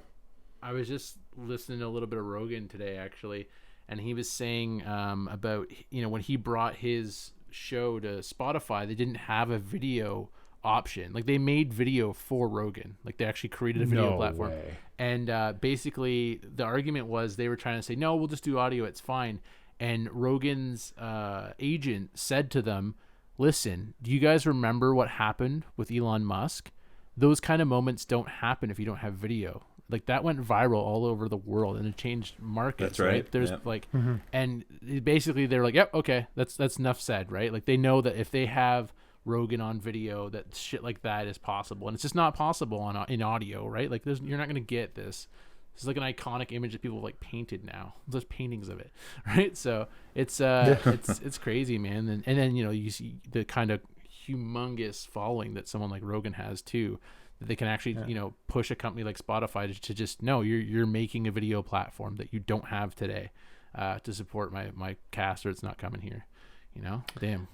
I was just listening to a little bit of Rogan today, actually, and he was saying about, when he brought his show to Spotify, they didn't have a video option. Like, they made video for Rogan. Like, they actually created a video platform. Way. And basically, the argument was they were trying to say, no, we'll just do audio. It's fine. And Rogan's agent said to them, listen, do you guys remember what happened with Elon Musk? Those kind of moments don't happen if you don't have video. Like, that went viral all over the world, and it changed markets. That's right. There's and basically they're like, yep, okay, that's enough said, right? Like, they know that if they have Rogan on video, that shit like that is possible, and it's just not possible in audio, right? Like, you're not gonna get this. This is like an iconic image that people have like painted now. There's paintings of it, right? So it's it's crazy, man. And then you see the kind of humongous following that someone like Rogan has too, that they can actually push a company like Spotify to just you're making a video platform that you don't have today to support my cast, or it's not coming here. Damn.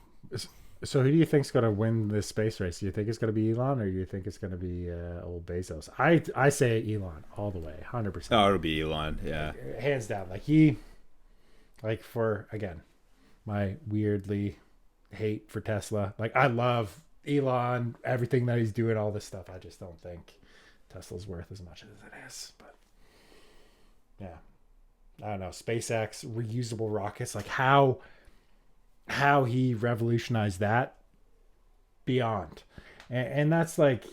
So who do you think's going to win this space race? Do you think it's going to be Elon, or do you think it's going to be old Bezos? I say Elon all the way, 100%. Oh, it'll be Elon, yeah. Hands down. For, again, my weirdly hate for Tesla. Like, I love Elon, everything that he's doing, all this stuff. I just don't think Tesla's worth as much as it is. But yeah, I don't know, SpaceX, reusable rockets, like how he revolutionized that beyond. And that's like,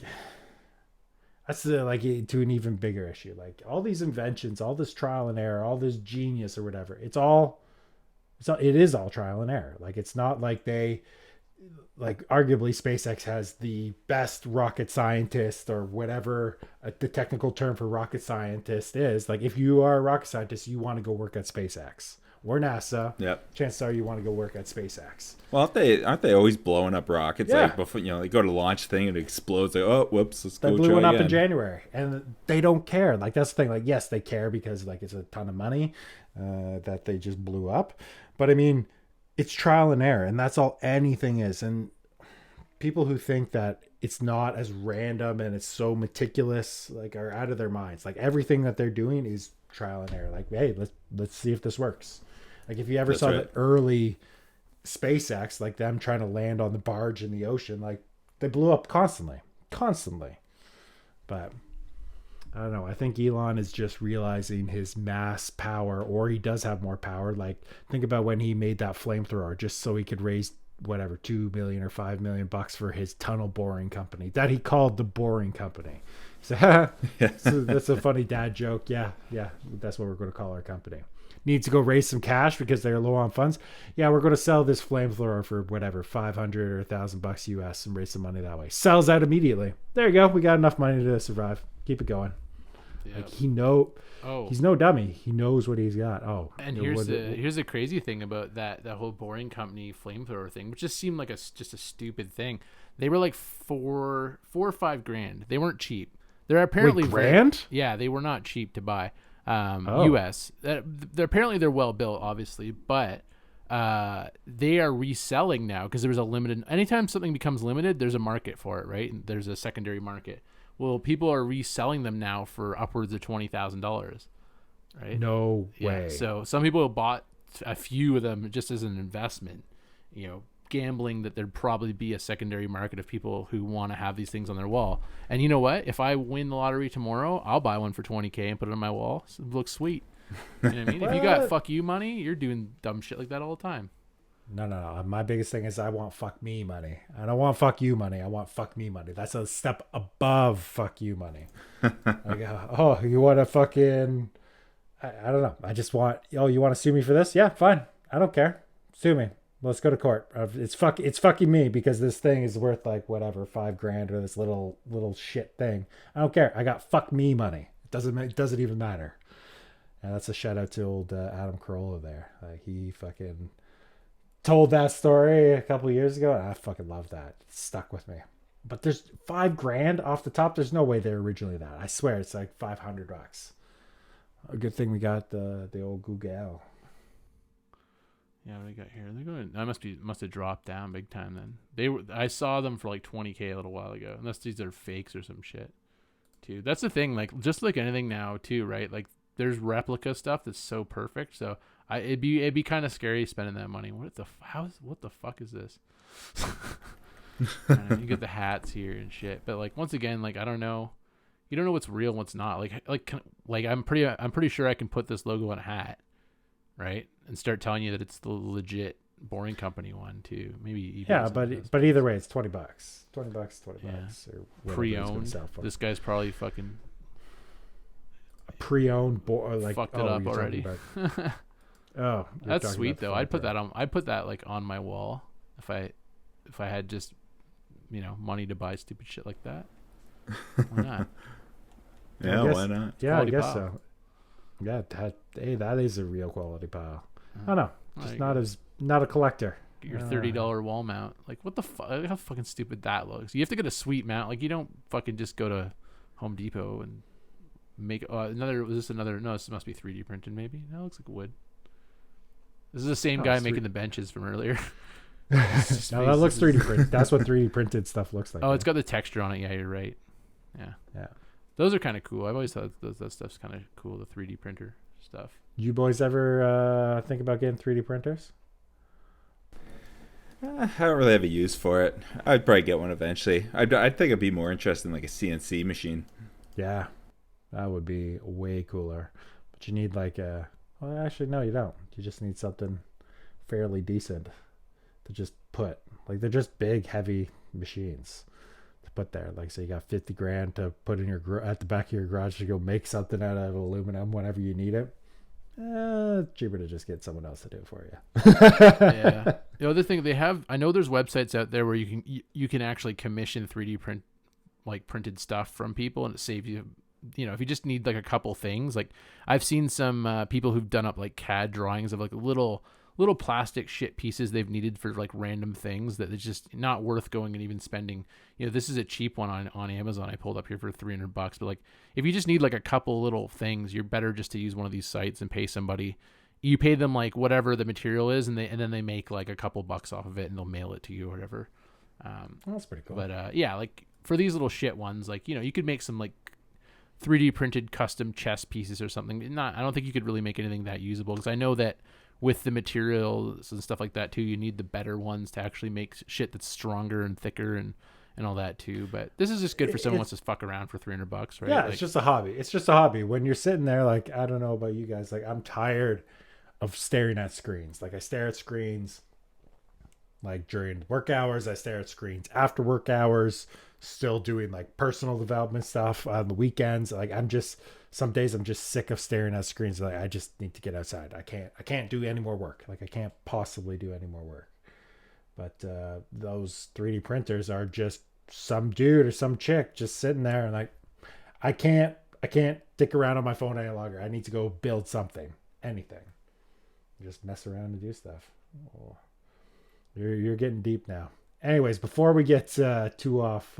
that's like to an even bigger issue. Like all these inventions, all this trial and error, all this genius or whatever, it is all trial and error. Like it's not like arguably SpaceX has the best rocket scientist or whatever the technical term for rocket scientist is. Like if you are a rocket scientist, you want to go work at SpaceX or NASA. Yep. Chances are you want to go work at SpaceX. Well, aren't they always blowing up rockets? Yeah. Like before, they go to launch thing and it explodes. Like, oh, whoops, let's They go blew try one up again. in January, and they don't care. Like that's the thing. Like yes, they care because like it's a ton of money that they just blew up. But I mean, it's trial and error, and that's all anything is. And people who think that it's not as random and it's so meticulous, like, are out of their minds. Like everything that they're doing is trial and error. Like, hey, let's see if this works. Like if you ever saw the early SpaceX, like them trying to land on the barge in the ocean, like they blew up constantly. But I don't know. I think Elon is just realizing his mass power, or he does have more power. Like think about when he made that flamethrower just so he could raise whatever, 2 million or 5 million bucks for his tunnel boring company that he called the Boring Company. So, so that's a funny dad joke. Yeah. That's what we're going to call our company. Needs to go raise some cash because they're low on funds. Yeah, we're going to sell this flamethrower for whatever, 500 or $1,000 US and raise some money that way. Sells out immediately. There you go. We got enough money to survive. Keep it going. Yeah. Like he's no dummy. He knows what he's got. Oh, and here's the crazy thing about that whole Boring Company flamethrower thing, which just seemed like just a stupid thing. They were like $4 or $5,000. They weren't cheap. They're apparently grand. Yeah, they were not cheap to buy. US. They're apparently they're well built, obviously, but they are reselling now because there was a limited. Anytime something becomes limited, there's a market for it, right? And there's a secondary market. Well, people are reselling them now for upwards of $20,000, right? No way. Yeah. So some people bought a few of them just as an investment, gambling that there'd probably be a secondary market of people who want to have these things on their wall. And you know what? If I win the lottery tomorrow, I'll buy one for $20,000 and put it on my wall. So it looks sweet. You know what I mean? If you got fuck you money, you're doing dumb shit like that all the time. No. My biggest thing is I want fuck me money. I don't want fuck you money. I want fuck me money. That's a step above fuck you money. Like, oh, you want to fucking... I don't know. I just want... Oh, you want to sue me for this? Yeah, fine. I don't care. Sue me. Let's go to court. It's fucking me because this thing is worth like whatever, $5,000 or this little shit thing. I don't care. I got fuck me money. It doesn't even matter. And that's a shout out to old Adam Carolla there. Like he fucking told that story a couple of years ago, and I fucking love that. It stuck with me. But there's $5,000 off the top. There's no way they're originally that. I swear it's like $500. A good thing we got the old Google. Yeah, what do we got here? They're going. I must have dropped down big time then. I saw them for like $20,000 a little while ago. Unless these are fakes or some shit, too. That's the thing. Like just like anything now, too, right? Like there's replica stuff that's so perfect. So it'd be kind of scary spending that money. What the fuck is this? You get the hats here and shit, but like once again, like I don't know. You don't know what's real and what's not. Like I'm pretty sure I can put this logo on a hat, right? And start telling you that it's the legit Boring Company one too. Maybe yeah, but either way, it's $20. $20, $20 or pre-owned. This guy's probably fucking pre-owned like fucked it up already. Oh, that's sweet though. I'd put that like on my wall if I had just money to buy stupid shit like that. Why not? Yeah, why not? Yeah, Quality I guess pile. so. Yeah, that is a real quality pile. I don't know, just not a collector. Get your $30 wall mount. Like what the fuck? How fucking stupid that looks. You have to get a sweet mount. Like you don't fucking just go to Home Depot and make another. Was this another? No, this must be 3D printed. Maybe that looks like wood. This is the same guy making the benches from earlier. No, that looks 3D printed. That's what 3D printed stuff looks like. Oh, it's got the texture on it. Yeah, you're right. Yeah. Those are kind of cool. I've always thought that stuff's kind of cool, the 3D printer stuff. You boys ever think about getting 3D printers? I don't really have a use for it. I'd probably get one eventually. I think it'd be more interesting like a CNC machine. Yeah, that would be way cooler. But you need like a Well, actually, no, you don't. You just need something fairly decent to just put. Like, they're just big, heavy machines to put there. Like, so you got 50 grand to put in at the back of your garage to go make something out of aluminum whenever you need it. Cheaper to just get someone else to do it for you. Yeah. The other thing they have, I know there's websites out there where you can actually commission 3D print, like printed stuff from people, and it saves you. If you just need like a couple things, like I've seen some people who've done up like CAD drawings of like little plastic shit pieces they've needed for like random things that it's just not worth going and even spending. This is a cheap one on Amazon I pulled up here for $300, but like if you just need like a couple little things, you're better just to use one of these sites and pay somebody. You pay them like whatever the material is, and then they make like a couple bucks off of it, and they'll mail it to you or whatever. That's pretty cool. But yeah, like for these little shit ones, like you could make some like 3D printed custom chess pieces or something. I don't think you could really make anything that usable, because I know that with the materials and stuff like that too, you need the better ones to actually make shit that's stronger and thicker and all that too. But this is just good for someone who wants to fuck around for $300, right? Yeah, like, it's just a hobby. It's just a hobby. When you're sitting there, like, I don't know about you guys, like, I'm tired of staring at screens. Like, I stare at screens like during work hours. I stare at screens after work hours, still doing like personal development stuff on the weekends. Like, some days I'm just sick of staring at screens. Like, I just need to get outside. I can't do any more work. Like, I can't possibly do any more work. But those 3D printers are just some dude or some chick just sitting there and like, I can't dick around on my phone any longer. I need to go build something, anything. Just mess around and do stuff. Oh, you're getting deep now. Anyways, before we get too off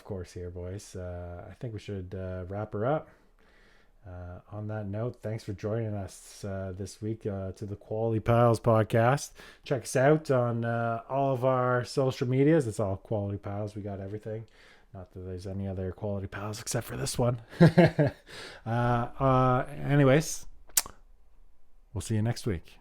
course here, boys, I think we should wrap her up. On that note, thanks for joining us this week to the Quality Piles podcast. Check us out on all of our social medias. It's all Quality Piles. We got everything. Not that there's any other Quality Piles except for this one. Anyways, we'll see you next week.